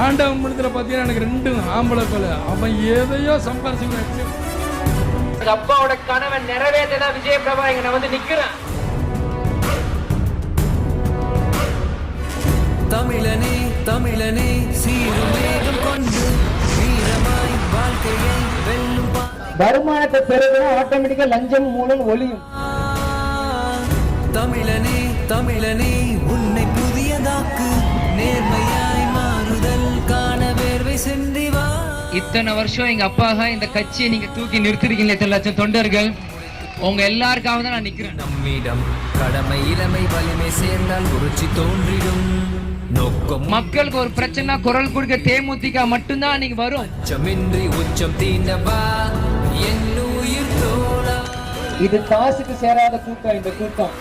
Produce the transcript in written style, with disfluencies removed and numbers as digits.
ஆண்டவன் முடித்துல பாத்தீங்கன்னா எனக்கு 2 ஆம்பளை கொலை. அவன் எதையோ சம்பாரிச்சு அப்பாவோட கனவை நிறைவேற்றதான் விஜய் பிரபா இங்க நான் வந்து நிக்கிறேன். தமிழனே தமிழனே சீரும் வேகம் கொண்டு வீரமாய் வாழ்க்கையை வெல்லும் வருமானத்தை பெருகணும், ஆட்டோமேட்டிக்கா லஞ்சம் மூலம் ஒளியும். தமிழனே தமிழனே உன்னை புதியதாக்கு நேர்மையாய் மாறுதல் காண வேர்வை சிந்தி வா. இத்தனை வருஷம் எங்க அப்பாக இந்த கட்சியை நீங்க தூக்கி நிறுத்திருக்கீங்க. 8 லட்சம் தொண்டர்கள் உங்க எல்லாருக்காக தான் நான் நிக்கிறேன். நம்மிடம் கடமை இளமை வலிமை சேர்ந்தால் புரட்சி தோன்றிடும். நோக்கம் மக்களுக்கு ஒரு பிரச்சனை குரல் கொடுக்க தேமுதிக மட்டும்தான் நீங்க வரும். அச்சமின்றி உச்சம் தீண்டவா என் உயிர் தோழா. இது காசுக்கு சேராத கூட்டம் இந்த கூட்டம்.